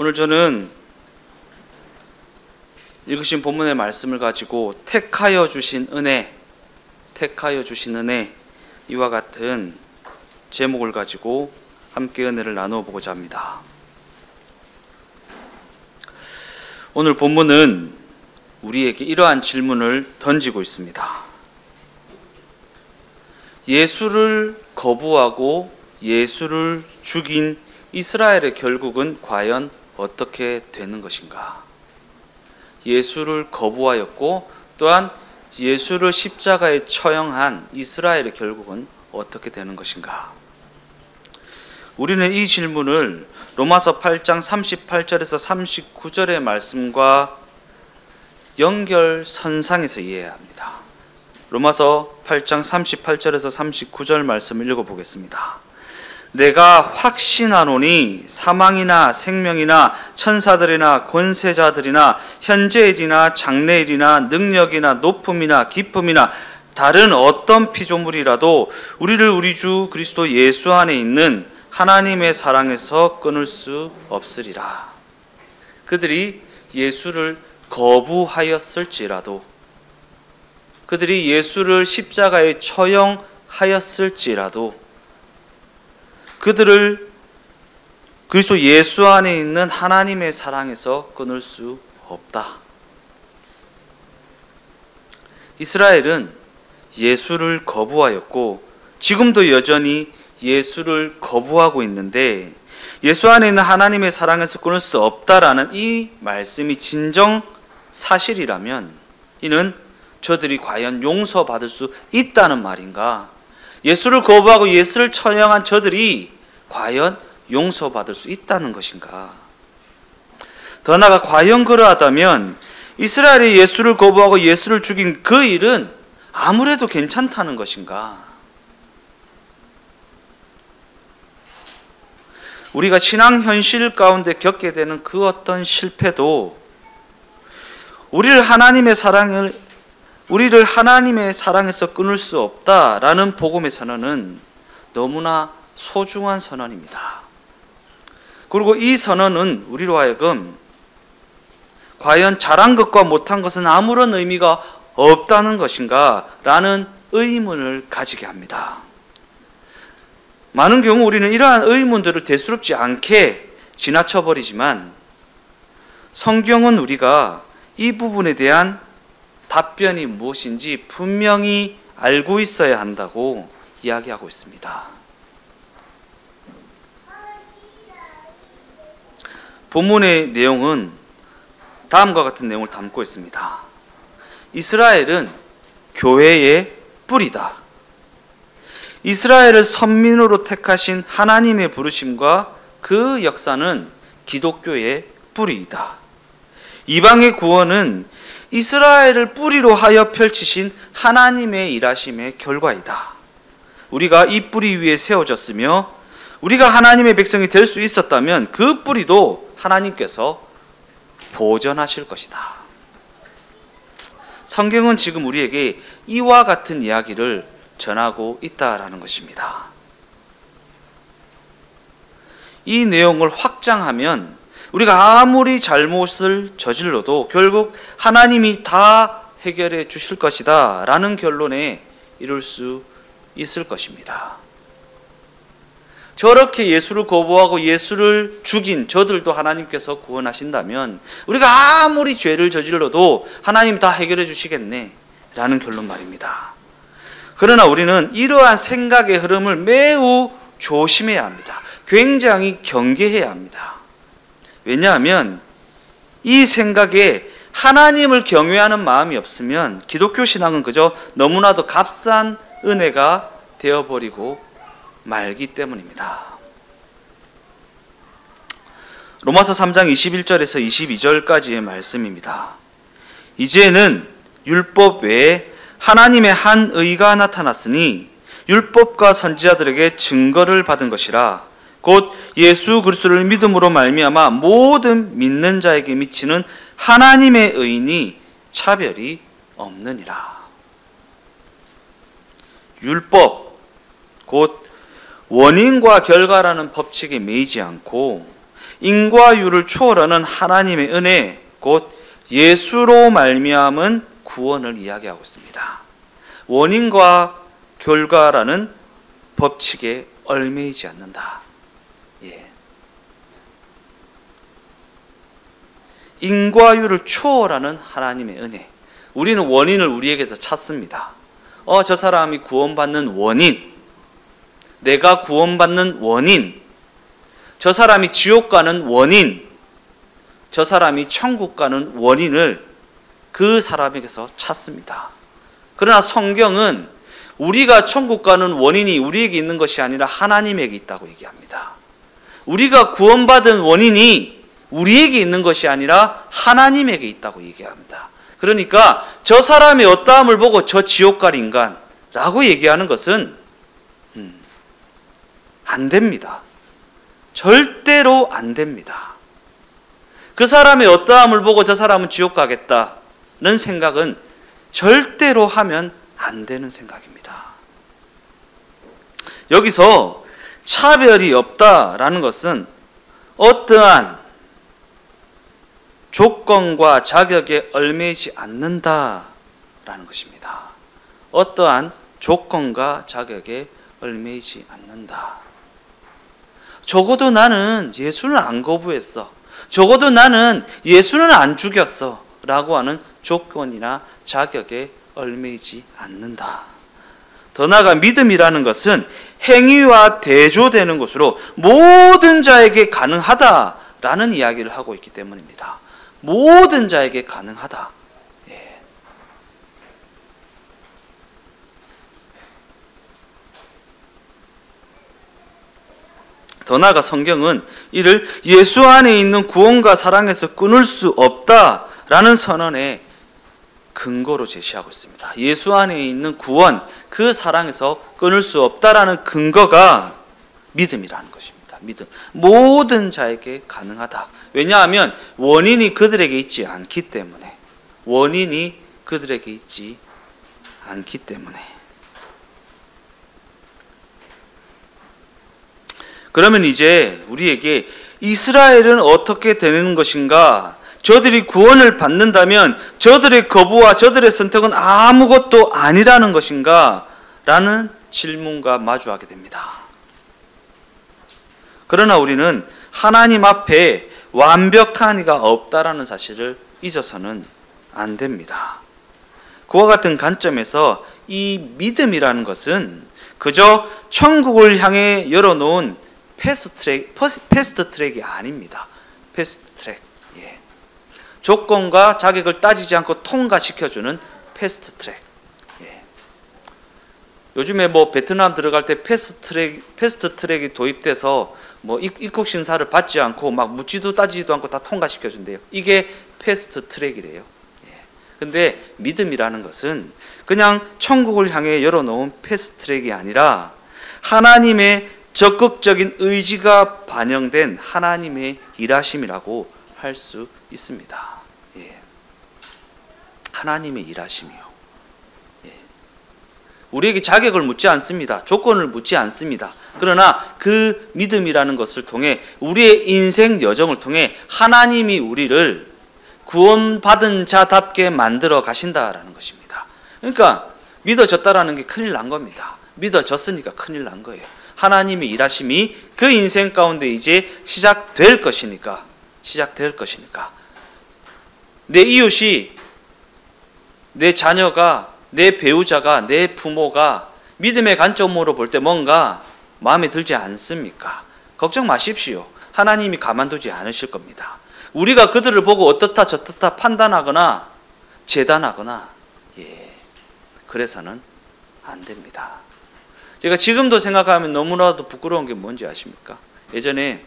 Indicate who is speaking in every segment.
Speaker 1: 오늘 저는 읽으신 본문의 말씀을 가지고 택하여 주신 은혜 이와 같은 제목을 가지고 함께 은혜를 나누어 보고자 합니다. 오늘 본문은 우리에게 이러한 질문을 던지고 있습니다. 예수를 거부하고 예수를 죽인 이스라엘의 결국은 과연 어떻게 되는 것인가? 예수를 거부하였고 또한 예수를 십자가에 처형한 이스라엘의 결국은 어떻게 되는 것인가? 우리는 이 질문을 로마서 8장 38절에서 39절의 말씀과 연결선상에서 이해해야 합니다. 로마서 8장 38절에서 39절 말씀을 읽어보겠습니다. 내가 확신하노니 사망이나 생명이나 천사들이나 권세자들이나 현재일이나 장래일이나 능력이나 높음이나 깊음이나 다른 어떤 피조물이라도 우리를 우리 주 그리스도 예수 안에 있는 하나님의 사랑에서 끊을 수 없으리라. 그들이 예수를 거부하였을지라도, 그들이 예수를 십자가에 처형하였을지라도 그들을 그리스도 예수 안에 있는 하나님의 사랑에서 끊을 수 없다. 이스라엘은 예수를 거부하였고 지금도 여전히 예수를 거부하고 있는데 예수 안에 있는 하나님의 사랑에서 끊을 수 없다라는 이 말씀이 진정 사실이라면 이는 저들이 과연 용서받을 수 있다는 말인가? 예수를 거부하고 예수를 처형한 저들이 과연 용서받을 수 있다는 것인가? 더 나아가 과연 그러하다면 이스라엘이 예수를 거부하고 예수를 죽인 그 일은 아무래도 괜찮다는 것인가? 우리가 신앙 현실 가운데 겪게 되는 그 어떤 실패도 우리를 하나님의 사랑에서 끊을 수 없다라는 복음의 선언은 너무나 소중한 선언입니다. 그리고 이 선언은 우리로 하여금 과연 잘한 것과 못한 것은 아무런 의미가 없다는 것인가? 라는 의문을 가지게 합니다. 많은 경우 우리는 이러한 의문들을 대수롭지 않게 지나쳐버리지만 성경은 우리가 이 부분에 대한 답변이 무엇인지 분명히 알고 있어야 한다고 이야기하고 있습니다. 본문의 내용은 다음과 같은 내용을 담고 있습니다. 이스라엘은 교회의 뿌리다. 이스라엘을 선민으로 택하신 하나님의 부르심과 그 역사는 기독교의 뿌리이다. 이방의 구원은 이스라엘을 뿌리로 하여 펼치신 하나님의 일하심의 결과이다. 우리가 이 뿌리 위에 세워졌으며 우리가 하나님의 백성이 될 수 있었다면 그 뿌리도 하나님께서 보전하실 것이다. 성경은 지금 우리에게 이와 같은 이야기를 전하고 있다라는 것입니다. 이 내용을 확장하면 우리가 아무리 잘못을 저질러도 결국 하나님이 다 해결해 주실 것이다 라는 결론에 이룰 수 있을 것입니다. 저렇게 예수를 거부하고 예수를 죽인 저들도 하나님께서 구원하신다면 우리가 아무리 죄를 저질러도 하나님이 다 해결해 주시겠네 라는 결론 말입니다. 그러나 우리는 이러한 생각의 흐름을 매우 조심해야 합니다. 굉장히 경계해야 합니다. 왜냐하면 이 생각에 하나님을 경외하는 마음이 없으면 기독교 신앙은 그저 너무나도 값싼 은혜가 되어버리고 말기 때문입니다. 로마서 3장 21절에서 22절까지의 말씀입니다. 이제는 율법 외에 하나님의 한 의가 나타났으니 율법과 선지자들에게 증거를 받은 것이라. 곧 예수 그리스도를 믿음으로 말미암아 모든 믿는 자에게 미치는 하나님의 의인이 차별이 없느니라. 율법, 곧 원인과 결과라는 법칙에 매이지 않고 인과율을 초월하는 하나님의 은혜, 곧 예수로 말미암은 구원을 이야기하고 있습니다. 원인과 결과라는 법칙에 얽매이지 않는다. 인과율을 초월하는 하나님의 은혜. 우리는 원인을 우리에게서 찾습니다. 저 사람이 구원받는 원인, 내가 구원받는 원인, 저 사람이 지옥 가는 원인, 저 사람이 천국 가는 원인을 그 사람에게서 찾습니다. 그러나 성경은 우리가 천국 가는 원인이 우리에게 있는 것이 아니라 하나님에게 있다고 얘기합니다. 우리가 구원받은 원인이 우리에게 있는 것이 아니라 하나님에게 있다고 얘기합니다. 그러니까 저 사람의 어떠함을 보고 저 지옥 갈 인간라고 얘기하는 것은 안 됩니다. 절대로 안 됩니다. 그 사람의 어떠함을 보고 저 사람은 지옥 가겠다는 생각은 절대로 하면 안 되는 생각입니다. 여기서 차별이 없다라는 것은 어떠한 조건과 자격에 얽매이지 않는다라는 것입니다. 어떠한 조건과 자격에 얽매이지 않는다. 적어도 나는 예수는 안 거부했어. 적어도 나는 예수는 안 죽였어. 라고 하는 조건이나 자격에 얽매이지 않는다. 더 나아가 믿음이라는 것은 행위와 대조되는 것으로 모든 자에게 가능하다라는 이야기를 하고 있기 때문입니다. 모든 자에게 가능하다. 더 나아가 성경은 이를 예수 안에 있는 구원과 사랑에서 끊을 수 없다라는 선언의 근거로 제시하고 있습니다. 예수 안에 있는 구원, 그 사랑에서 끊을 수 없다라는 근거가 믿음이라는 것입니다. 믿음. 모든 자에게 가능하다. 왜냐하면 원인이 그들에게 있지 않기 때문에. 원인이 그들에게 있지 않기 때문에. 그러면 이제 우리에게 이스라엘은 어떻게 되는 것인가? 저들이 구원을 받는다면 저들의 거부와 저들의 선택은 아무것도 아니라는 것인가? 라는 질문과 마주하게 됩니다. 그러나 우리는 하나님 앞에 완벽한 이가 없다라는 사실을 잊어서는 안 됩니다. 그와 같은 관점에서 이 믿음이라는 것은 그저 천국을 향해 열어놓은 패스트 트랙이 아닙니다. 패스트 트랙. 조건과 자격을 따지지 않고 통과시켜주는 패스트 트랙. 요즘에 베트남 들어갈 때 패스트 트랙이 도입돼서 입국 심사를 받지 않고 막 묻지도 따지지도 않고 다 통과시켜준대요. 이게 패스트 트랙이래요. 근데 믿음이라는 것은 그냥 천국을 향해 열어놓은 패스트 트랙이 아니라 하나님의 적극적인 의지가 반영된 하나님의 일하심이라고 할 수 있습니다. 하나님의 일하심이요. 우리에게 자격을 묻지 않습니다. 조건을 묻지 않습니다. 그러나 그 믿음이라는 것을 통해 우리의 인생 여정을 통해 하나님이 우리를 구원받은 자답게 만들어 가신다라는 것입니다. 그러니까 믿어졌다라는 게 큰일 난 겁니다. 믿어졌으니까 큰일 난 거예요. 하나님의 일하심이 그 인생 가운데 이제 시작될 것이니까 내 이웃이, 내 자녀가, 내 배우자가, 내 부모가 믿음의 관점으로 볼 때 뭔가 마음에 들지 않습니까? 걱정 마십시오. 하나님이 가만두지 않으실 겁니다. 우리가 그들을 보고 어떻다 저떻다 판단하거나 재단하거나 그래서는 안 됩니다. 제가 지금도 생각하면 너무나도 부끄러운 게 뭔지 아십니까? 예전에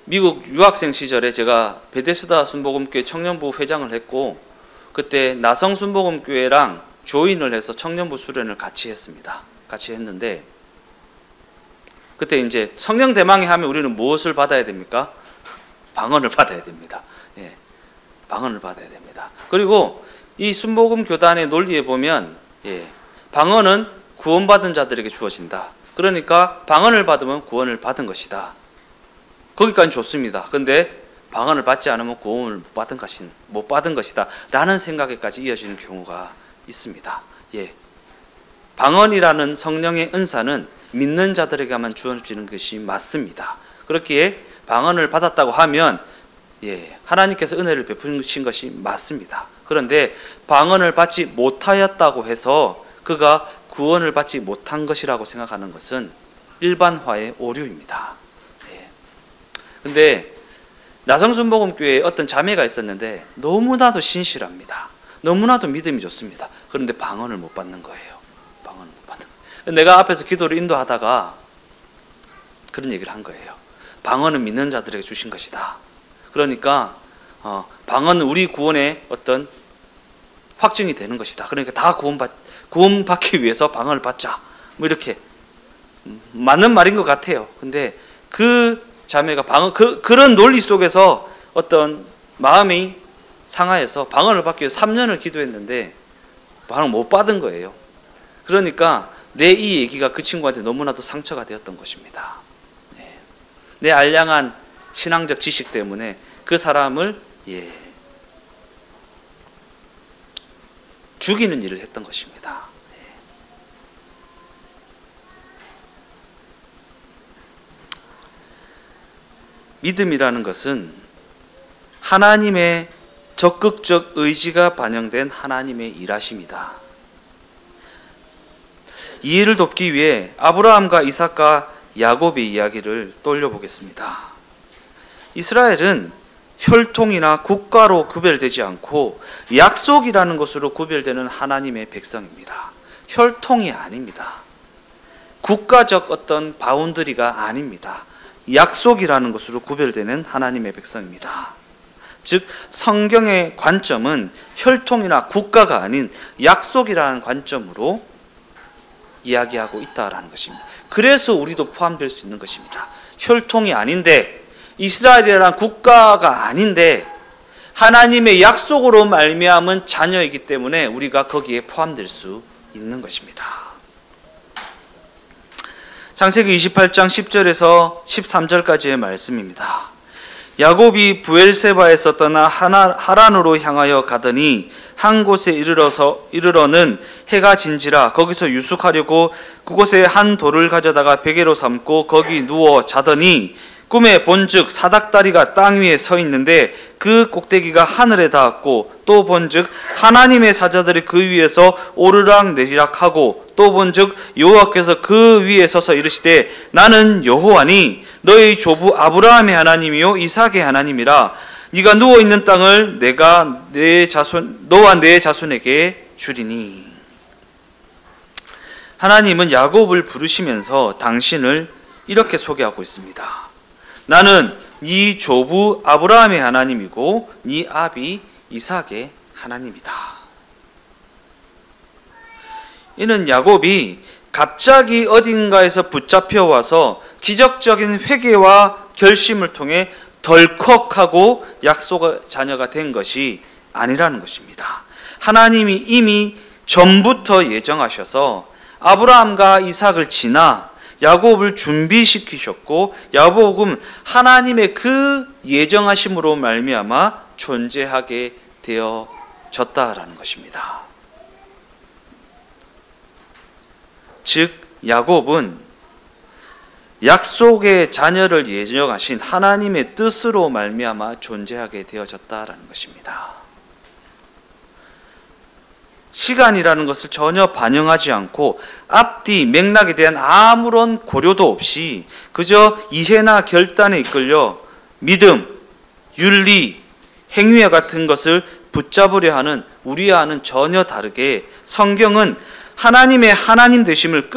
Speaker 1: 미국 유학생 시절에 제가 베데스다 순복음교회 청년부 회장을 했고 그때 나성 순복음교회랑 조인을 해서 청년부 수련을 같이 했습니다. 같이 했는데 그때 이제 성령 대망이 하면 우리는 무엇을 받아야 됩니까? 방언을 받아야 됩니다. 방언을 받아야 됩니다. 그리고 이 순복음 교단의 논리에 보면 방언은 구원받은 자들에게 주어진다. 그러니까 방언을 받으면 구원을 받은 것이다. 거기까지 좋습니다. 근데 방언을 받지 않으면 구원을 못 받은 것이다 라는 생각에까지 이어지는 경우가 있습니다. 예. 방언이라는 성령의 은사는 믿는 자들에게만 주어지는 것이 맞습니다. 그렇기에 방언을 받았다고 하면 하나님께서 은혜를 베푸신 것이 맞습니다. 그런데 방언을 받지 못하였다고 해서 그가 구원을 받지 못한 것이라고 생각하는 것은 일반화의 오류입니다. 근데 나성순복음교회에 어떤 자매가 있었는데 너무나도 신실합니다. 너무나도 믿음이 좋습니다. 그런데 방언을 못 받는 거예요. 방언을 못 받는 거예요. 내가 앞에서 기도를 인도하다가 그런 얘기를 한 거예요. 방언은 믿는 자들에게 주신 것이다. 그러니까 방언은 우리 구원의 어떤 확증이 되는 것이다. 그러니까 다 구원받기 위해서 방언을 받자. 뭐 이렇게 맞는 말인 것 같아요. 근데 그 자매가 그런 논리 속에서 어떤 마음이 상하여서 방언을 받기 위해서 3년을 기도했는데 방언을 못 받은 거예요. 그러니까 내 이 얘기가 그 친구한테 너무나도 상처가 되었던 것입니다. 내 알량한 신앙적 지식 때문에 그 사람을 죽이는 일을 했던 것입니다. 믿음이라는 것은 하나님의 적극적 의지가 반영된 하나님의 일하심이다. 이해를 돕기 위해 아브라함과 이삭과 야곱의 이야기를 떠올려보겠습니다. 이스라엘은 혈통이나 국가로 구별되지 않고 약속이라는 것으로 구별되는 하나님의 백성입니다. 혈통이 아닙니다. 국가적 어떤 바운더리가 아닙니다. 약속이라는 것으로 구별되는 하나님의 백성입니다. 즉 성경의 관점은 혈통이나 국가가 아닌 약속이라는 관점으로 이야기하고 있다라는 것입니다. 그래서 우리도 포함될 수 있는 것입니다. 혈통이 아닌데 이스라엘이라는 국가가 아닌데 하나님의 약속으로 말미암은 자녀이기 때문에 우리가 거기에 포함될 수 있는 것입니다. 창세기 28장 10절에서 13절까지의 말씀입니다. 야곱이 브엘세바에서 떠나 하란으로 향하여 가더니 한 곳에 이르러는 해가 진지라 거기서 유숙하려고 그곳에 한 돌을 가져다가 베개로 삼고 거기 누워 자더니 꿈에 본즉 사닥다리가 땅 위에 서 있는데 그 꼭대기가 하늘에 닿았고 또 본즉 하나님의 사자들이 그 위에서 오르락 내리락 하고 또 본즉 여호와께서 그 위에 서서 이르시되 나는 여호와니 너의 조부 아브라함의 하나님이요 이삭의 하나님이라 네가 누워 있는 땅을 내가 너와 내 자손에게 주리니. 하나님은 야곱을 부르시면서 당신을 이렇게 소개하고 있습니다. 나는 네 조부 아브라함의 하나님이고 네 아비 이삭의 하나님이다. 이는 야곱이 갑자기 어딘가에서 붙잡혀 와서 기적적인 회개와 결심을 통해 덜컥하고 약속의 자녀가 된 것이 아니라는 것입니다. 하나님이 이미 전부터 예정하셔서 아브라함과 이삭을 지나 야곱을 준비시키셨고 야곱은 하나님의 그 예정하심으로 말미암아 존재하게 되어졌다라는 것입니다. 즉 야곱은 약속의 자녀를 예정하신 하나님의 뜻으로 말미암아 존재하게 되어졌다라는 것입니다. 시간이라는 것을 전혀 반영하지 않고 앞뒤 맥락에 대한 아무런 고려도 없이 그저 이해나 결단에 이끌려 믿음, 윤리, 행위와 같은 것을 붙잡으려 하는 우리와는 전혀 다르게 성경은 하나님의 하나님 되심을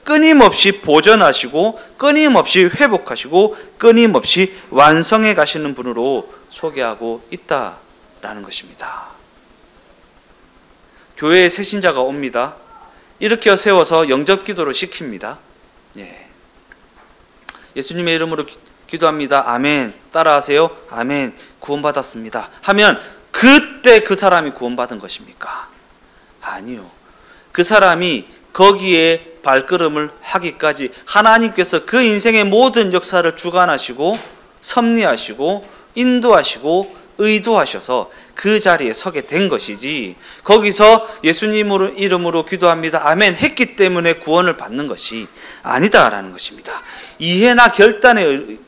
Speaker 1: 끊임없이 보존하시고 끊임없이 회복하시고 끊임없이 완성해 가시는 분으로 소개하고 있다라는 것입니다. 교회에 새 신자가 옵니다. 일으켜 세워서 영접 기도를 시킵니다. 예수님의 이름으로 기도합니다. 아멘. 따라하세요. 아멘. 구원받았습니다. 하면 그때 그 사람이 구원받은 것입니까? 아니요. 그 사람이 거기에 발걸음을 하기까지 하나님께서 그 인생의 모든 역사를 주관하시고 섭리하시고 인도하시고 의도하셔서 그 자리에 서게 된 것이지, 거기서 예수님 이름으로 기도합니다 아멘 했기 때문에 구원을 받는 것이 아니다라는 것입니다. 이해나 결단에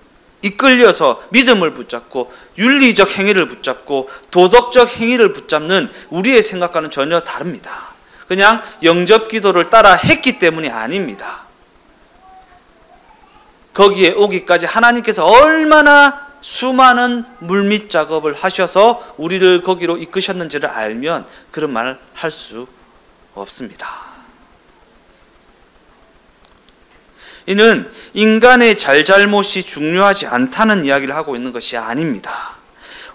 Speaker 1: 이끌려서 믿음을 붙잡고 윤리적 행위를 붙잡고 도덕적 행위를 붙잡는 우리의 생각과는 전혀 다릅니다. 그냥 영접 기도를 따라 했기 때문이 아닙니다. 거기에 오기까지 하나님께서 얼마나 수많은 물밑 작업을 하셔서 우리를 거기로 이끄셨는지를 알면 그런 말을 할 수 없습니다. 이는 인간의 잘잘못이 중요하지 않다는 이야기를 하고 있는 것이 아닙니다.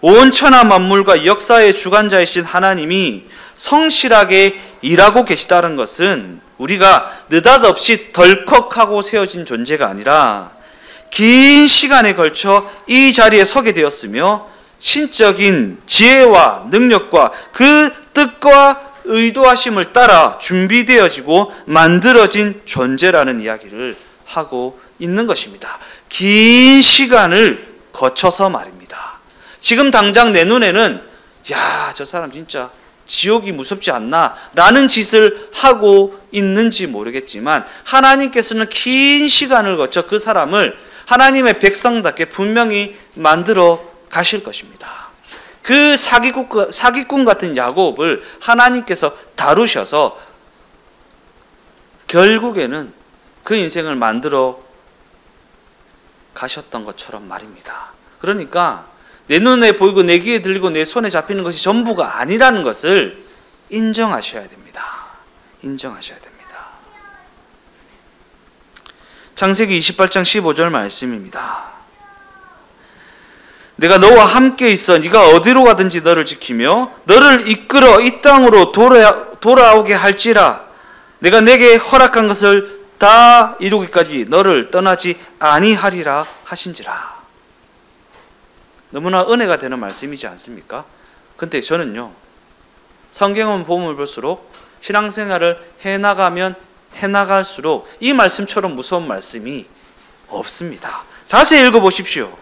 Speaker 1: 온 천하 만물과 역사의 주관자이신 하나님이 성실하게 일하고 계시다는 것은 우리가 느닷없이 덜컥하고 세워진 존재가 아니라 긴 시간에 걸쳐 이 자리에 서게 되었으며 신적인 지혜와 능력과 그 뜻과 의도하심을 따라 준비되어지고 만들어진 존재라는 이야기를 하고 있는 것입니다. 긴 시간을 거쳐서 말입니다. 지금 당장 내 눈에는 야, 저 사람 진짜 지옥이 무섭지 않나 라는 짓을 하고 있는지 모르겠지만 하나님께서는 긴 시간을 거쳐 그 사람을 하나님의 백성답게 분명히 만들어 가실 것입니다. 그 사기꾼 같은 야곱을 하나님께서 다루셔서 결국에는 그 인생을 만들어 가셨던 것처럼 말입니다. 그러니까 내 눈에 보이고 내 귀에 들리고 내 손에 잡히는 것이 전부가 아니라는 것을 인정하셔야 됩니다. 인정하셔야 됩니다. 창세기 28장 15절 말씀입니다. 내가 너와 함께 있어 네가 어디로 가든지 너를 지키며 너를 이끌어 이 땅으로 돌아오게 할지라 내가 내게 허락한 것을 다 이루기까지 너를 떠나지 아니하리라 하신지라. 너무나 은혜가 되는 말씀이지 않습니까? 근데 저는요, 성경은 보면 볼수록 신앙생활을 해나갈수록 이 말씀처럼 무서운 말씀이 없습니다. 자세히 읽어보십시오.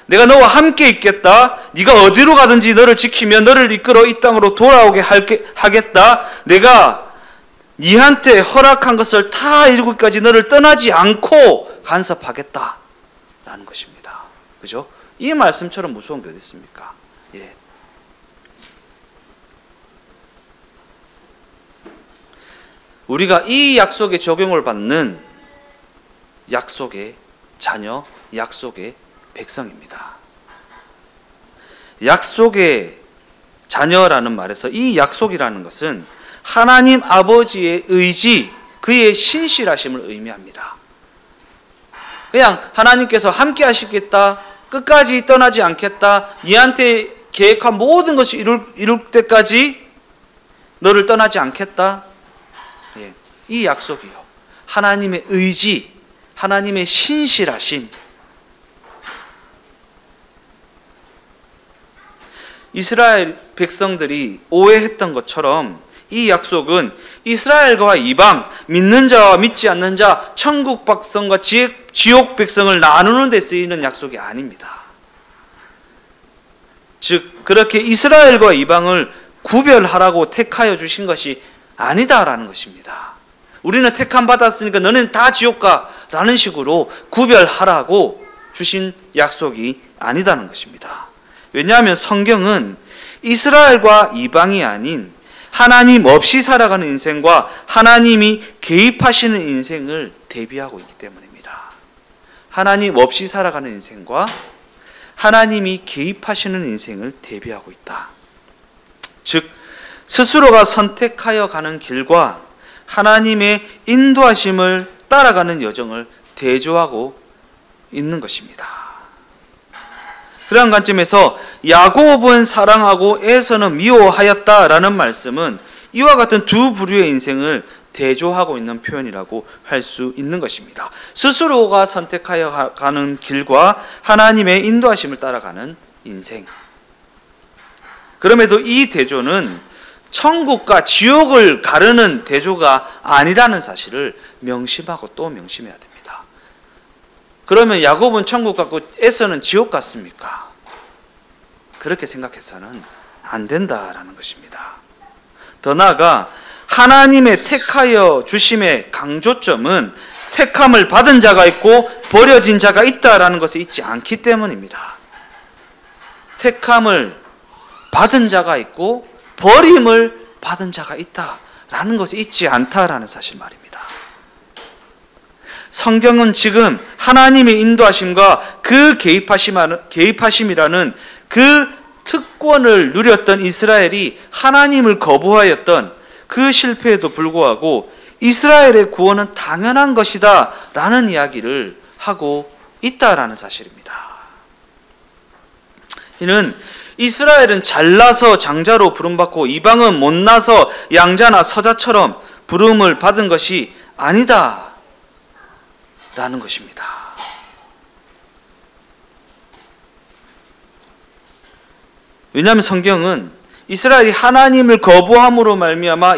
Speaker 1: 내가 너와 함께 있겠다. 네가 어디로 가든지 너를 지키며 너를 이끌어 이 땅으로 돌아오게 하겠다. 내가 네한테 허락한 것을 다 이루기까지 너를 떠나지 않고 간섭하겠다 라는 것입니다. 그죠? 이 말씀처럼 무서운 게 어디 있습니까? 예. 우리가 이 약속에 적용을 받는 약속의 자녀, 약속의 백성입니다. 약속의 자녀라는 말에서 이 약속이라는 것은 하나님 아버지의 의지, 그의 신실하심을 의미합니다. 그냥 하나님께서 함께 하시겠다, 끝까지 떠나지 않겠다, 네한테 계획한 모든 것이 이룰 때까지 너를 떠나지 않겠다. 예, 이 약속이요. 하나님의 의지, 하나님의 신실하심. 이스라엘 백성들이 오해했던 것처럼 이 약속은 이스라엘과 이방, 믿는 자와 믿지 않는 자, 천국 백성과 지옥 백성을 나누는 데 쓰이는 약속이 아닙니다. 즉 그렇게 이스라엘과 이방을 구별하라고 택하여 주신 것이 아니다라는 것입니다. 우리는 택함 받았으니까 너는 다 지옥 가 라는 식으로 구별하라고 주신 약속이 아니다는 것입니다. 왜냐하면 성경은 이스라엘과 이방이 아닌 하나님 없이 살아가는 인생과 하나님이 개입하시는 인생을 대비하고 있기 때문입니다. 하나님 없이 살아가는 인생과 하나님이 개입하시는 인생을 대비하고 있다. 즉 스스로가 선택하여 가는 길과 하나님의 인도하심을 따라가는 여정을 대조하고 있는 것입니다. 그러한 관점에서 야곱은 사랑하고 에서는 미워하였다라는 말씀은 이와 같은 두 부류의 인생을 대조하고 있는 표현이라고 할 수 있는 것입니다. 스스로가 선택하여 가는 길과 하나님의 인도하심을 따라가는 인생. 그럼에도 이 대조는 천국과 지옥을 가르는 대조가 아니라는 사실을 명심하고 또 명심해야 됩니다. 그러면 야곱은 천국 같고 에서는 지옥 같습니까? 그렇게 생각해서는 안 된다라는 것입니다. 더 나아가 하나님의 택하여 주심의 강조점은 택함을 받은 자가 있고 버려진 자가 있다라는 것을 잊지 않기 때문입니다. 택함을 받은 자가 있고 버림을 받은 자가 있다라는 것을 잊지 않다라는 사실 말입니다. 성경은 지금 하나님의 인도하심과 그 개입하심이라는 그 특권을 누렸던 이스라엘이 하나님을 거부하였던 그 실패에도 불구하고 이스라엘의 구원은 당연한 것이다 라는 이야기를 하고 있다라는 사실입니다. 이는 이스라엘은 잘나서 장자로 부름받고 이방은 못나서 양자나 서자처럼 부름을 받은 것이 아니다 라는 것입니다. 왜냐하면 성경은 이스라엘이 하나님을 거부함으로 말미암아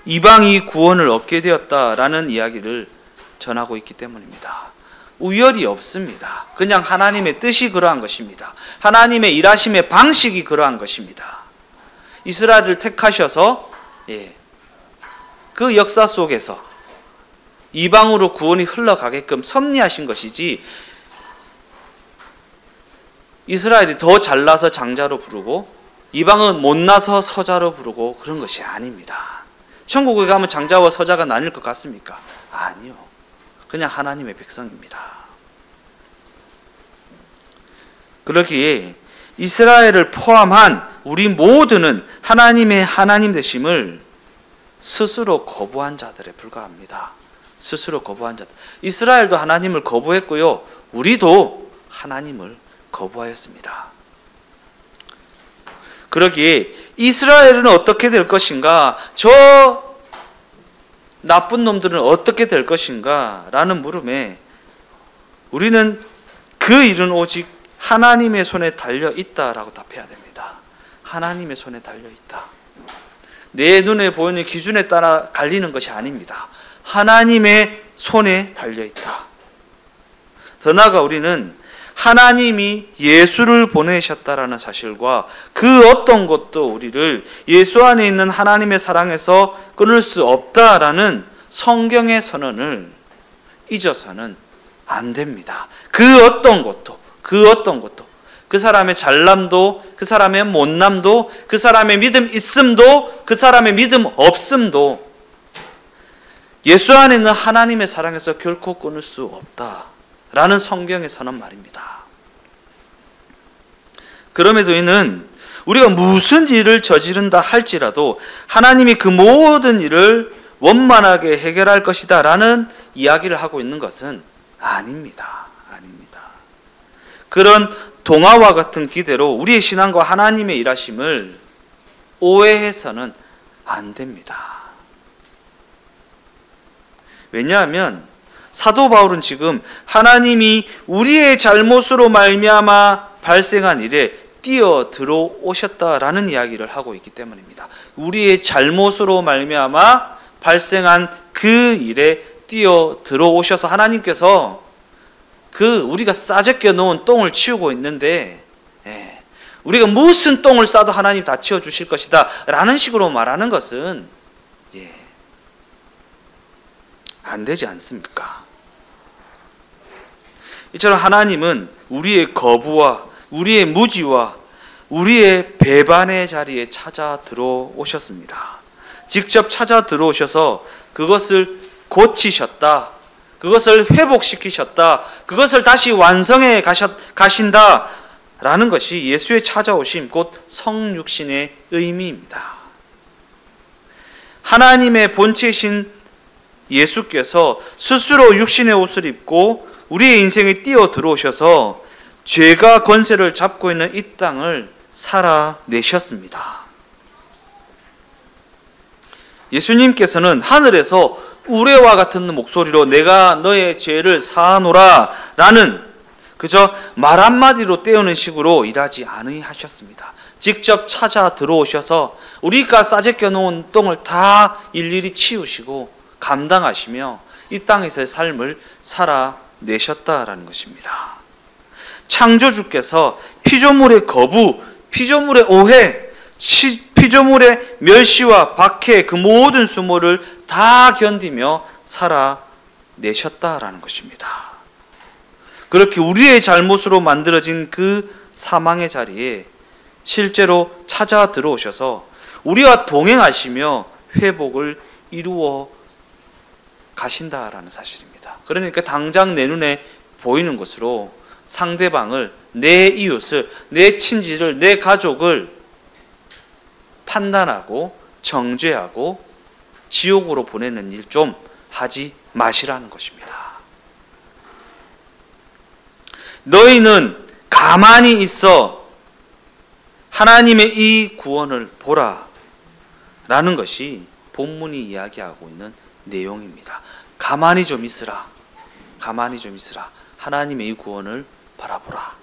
Speaker 1: 이방이 구원을 얻게 되었다라는 이야기를 전하고 있기 때문입니다. 우열이 없습니다. 그냥 하나님의 뜻이 그러한 것입니다. 하나님의 일하심의 방식이 그러한 것입니다. 이스라엘을 택하셔서 그 역사 속에서 이방으로 구원이 흘러가게끔 섭리하신 것이지, 이스라엘이 더 잘나서 장자로 부르고 이방은 못나서 서자로 부르고 그런 것이 아닙니다. 천국에 가면 장자와 서자가 나뉠 것 같습니까? 아니요. 그냥 하나님의 백성입니다. 그러기에 이스라엘을 포함한 우리 모두는 하나님의 하나님 되심을 스스로 거부한 자들에 불과합니다. 스스로 거부한 자들. 이스라엘도 하나님을 거부했고요. 우리도 하나님을 거부하였습니다. 그러기에 이스라엘은 어떻게 될 것인가? 저 나쁜 놈들은 어떻게 될 것인가? 라는 물음에 우리는 그 일은 오직 하나님의 손에 달려 있다라고 답해야 됩니다. 하나님의 손에 달려 있다. 내 눈에 보이는 기준에 따라 갈리는 것이 아닙니다. 하나님의 손에 달려 있다. 더 나아가 우리는 하나님이 예수를 보내셨다라는 사실과 그 어떤 것도 우리를 예수 안에 있는 하나님의 사랑에서 끊을 수 없다라는 성경의 선언을 잊어서는 안 됩니다. 그 어떤 것도 그 사람의 잘남도, 그 사람의 못남도, 그 사람의 믿음 있음도, 그 사람의 믿음 없음도 예수 안에 있는 하나님의 사랑에서 결코 끊을 수 없다라는 성경의 선언 말입니다. 그럼에도 이는 우리가 무슨 일을 저지른다 할지라도 하나님이 그 모든 일을 원만하게 해결할 것이다 라는 이야기를 하고 있는 것은 아닙니다. 그런 동화와 같은 기대로 우리의 신앙과 하나님의 일하심을 오해해서는 안 됩니다. 왜냐하면 사도 바울은 지금 하나님이 우리의 잘못으로 말미암아 발생한 일에 뛰어 들어오셨다라는 이야기를 하고 있기 때문입니다. 우리의 잘못으로 말미암아 발생한 그 일에 뛰어 들어오셔서 하나님께서 우리가 싸제껴 놓은 똥을 치우고 있는데 우리가 무슨 똥을 싸도 하나님 다 치워주실 것이다 라는 식으로 말하는 것은 안 되지 않습니까? 이처럼 하나님은 우리의 거부와 우리의 무지와 우리의 배반의 자리에 찾아 들어오셨습니다. 직접 찾아 들어오셔서 그것을 고치셨다, 그것을 회복시키셨다, 그것을 다시 완성해 가신다라는 것이 예수의 찾아오심, 곧 성육신의 의미입니다. 하나님의 본체이신 예수께서 스스로 육신의 옷을 입고 우리의 인생에 뛰어 들어오셔서 죄가 권세를 잡고 있는 이 땅을 살아내셨습니다. 예수님께서는 하늘에서 우레와 같은 목소리로 내가 너의 죄를 사하노라 라는 그저 말 한마디로 때우는 식으로 일하지 아니하셨습니다. 직접 찾아 들어오셔서 우리가 싸제껴 놓은 똥을 다 일일이 치우시고 감당하시며 이 땅에서의 삶을 내셨다라는 것입니다. 창조주께서 피조물의 거부, 피조물의 오해, 피조물의 멸시와 박해, 그 모든 수모를 다 견디며 살아내셨다라는 것입니다. 그렇게 우리의 잘못으로 만들어진 그 사망의 자리에 실제로 찾아 들어오셔서 우리와 동행하시며 회복을 이루어 가신다라는 사실입니다. 그러니까 당장 내 눈에 보이는 것으로 상대방을, 내 이웃을, 내 친지를, 내 가족을 판단하고 정죄하고 지옥으로 보내는 일 좀 하지 마시라는 것입니다. 너희는 가만히 있어 하나님의 이 구원을 보라 라는 것이 본문이 이야기하고 있는 내용입니다. 가만히 좀 있으라. 가만히 좀 있으라. 하나님의 이 구원을 바라보라.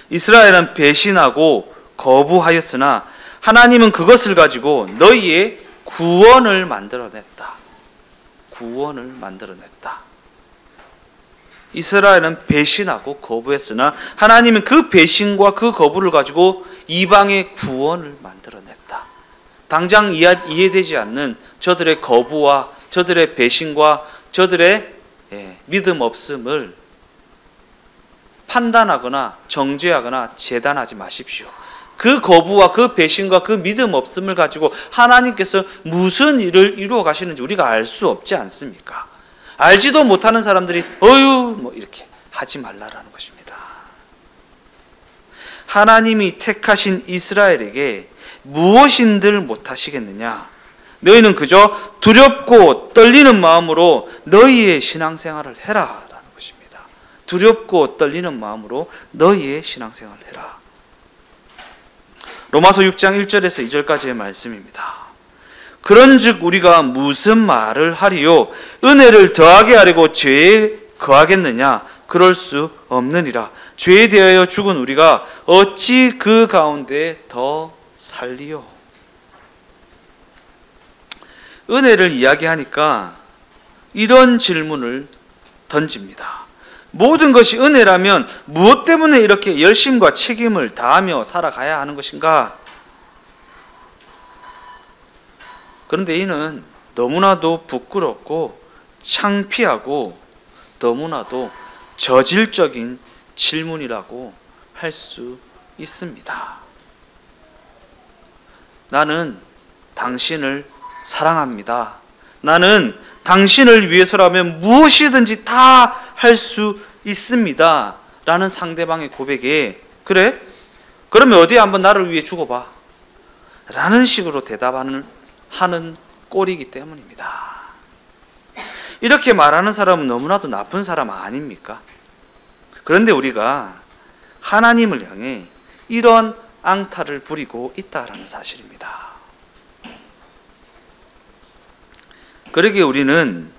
Speaker 1: 이스라엘은 배신하고 거부하였으나 하나님은 그것을 가지고 너희의 구원을 만들어냈다. 구원을 만들어냈다. 이스라엘은 배신하고 거부했으나 하나님은 그 배신과 그 거부를 가지고 이방의 구원을 만들어냈다. 당장 이해되지 않는 저들의 거부와 저들의 배신과 저들의 믿음 없음을 판단하거나 정죄하거나 재단하지 마십시오. 그 거부와 그 배신과 그 믿음 없음을 가지고 하나님께서 무슨 일을 이루어 가시는지 우리가 알 수 없지 않습니까? 알지도 못하는 사람들이 어휴 이렇게 하지 말라라는 것입니다. 하나님이 택하신 이스라엘에게 무엇인들 못하시겠느냐? 너희는 그저 두렵고 떨리는 마음으로 너희의 신앙생활을 해라 라는 것입니다. 두렵고 떨리는 마음으로 너희의 신앙생활을 해라. 로마서 6장 1절에서 2절까지의 말씀입니다. 그런즉 우리가 무슨 말을 하리요? 은혜를 더하게 하려고 죄에 거하겠느냐? 그럴 수 없느니라. 죄에 대하여 죽은 우리가 어찌 그 가운데 더 살리요? 은혜를 이야기하니까 이런 질문을 던집니다. 모든 것이 은혜라면 무엇 때문에 이렇게 열심과 책임을 다하며 살아가야 하는 것인가? 그런데 이는 너무나도 부끄럽고 창피하고 너무나도 저질적인 질문이라고 할 수 있습니다. 나는 당신을 사랑합니다. 나는 당신을 위해서라면 무엇이든지 다 할 수 있습니다. 라는 상대방의 고백에 그래? 그러면 어디 한번 나를 위해 죽어봐. 라는 식으로 대답하는 꼴이기 때문입니다. 이렇게 말하는 사람은 너무나도 나쁜 사람 아닙니까? 그런데 우리가 하나님을 향해 이런 앙탈을 부리고 있다라는 사실입니다. 그러기에 우리는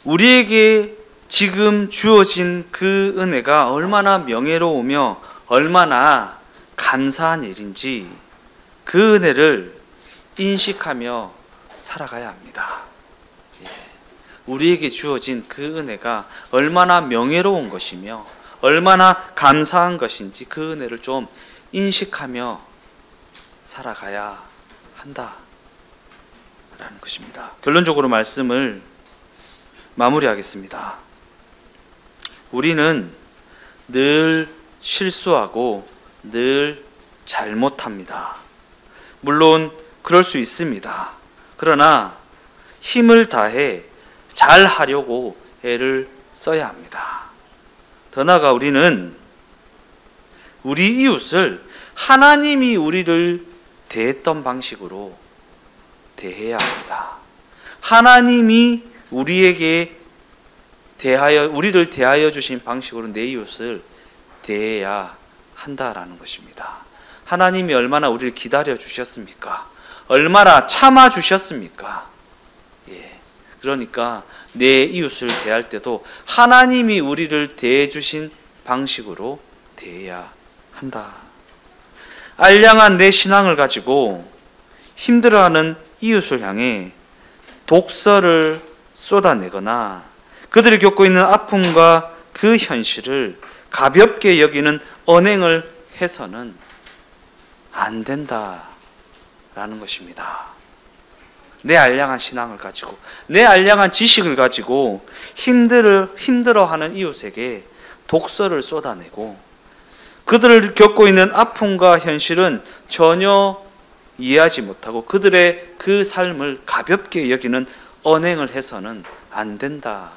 Speaker 1: 우리에게 지금 주어진 그 은혜가 얼마나 명예로우며 얼마나 감사한 일인지 그 은혜를 인식하며 살아가야 합니다. 우리에게 주어진 그 은혜가 얼마나 명예로운 것이며 얼마나 감사한 것인지 그 은혜를 좀 인식하며 살아가야 한다라는 것입니다. 결론적으로 말씀을 마무리하겠습니다. 우리는 늘 실수하고 늘 잘못합니다. 물론 그럴 수 있습니다. 그러나 힘을 다해 잘 하려고 애를 써야 합니다. 더 나아가 우리는 우리 이웃을 하나님이 우리를 대했던 방식으로 대해야 합니다. 하나님이 우리를 대하여 주신 방식으로 내 이웃을 대해야 한다라는 것입니다. 하나님이 얼마나 우리를 기다려 주셨습니까? 얼마나 참아 주셨습니까? 그러니까 내 이웃을 대할 때도 하나님이 우리를 대해 주신 방식으로 대해야 한다. 알량한 내 신앙을 가지고 힘들어하는 이웃을 향해 독설을 쏟아내거나 그들이 겪고 있는 아픔과 그 현실을 가볍게 여기는 언행을 해서는 안 된다라는 것입니다. 내 알량한 신앙을 가지고, 내 알량한 지식을 가지고 힘들어하는 이웃에게 독서를 쏟아내고, 그들을 겪고 있는 아픔과 현실은 전혀 이해하지 못하고 그들의 그 삶을 가볍게 여기는 언행을 해서는 안 된다라는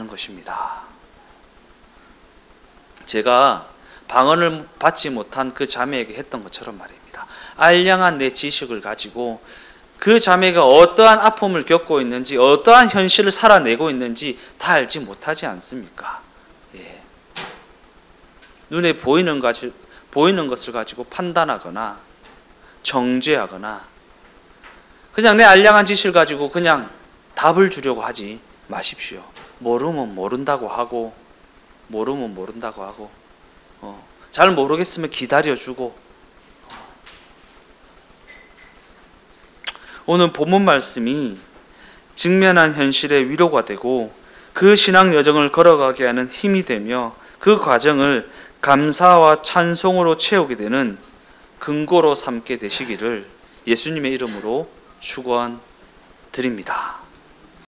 Speaker 1: 것입니다. 제가 방언을 받지 못한 그 자매에게 했던 것처럼 말입니다. 알량한 내 지식을 가지고 그 자매가 어떠한 아픔을 겪고 있는지, 어떠한 현실을 살아내고 있는지 다 알지 못하지 않습니까? 예. 눈에 보이는 것을 가지고 판단하거나 정죄하거나 그냥 내 알량한 지식을 가지고 그냥 답을 주려고 하지 마십시오. 모르면 모른다고 하고, 잘 모르겠으면 기다려주고. 오늘 본문 말씀이 직면한 현실의 위로가 되고 그 신앙 여정을 걸어가게 하는 힘이 되며 그 과정을 감사와 찬송으로 채우게 되는 근거로 삼게 되시기를 예수님의 이름으로 축원드립니다.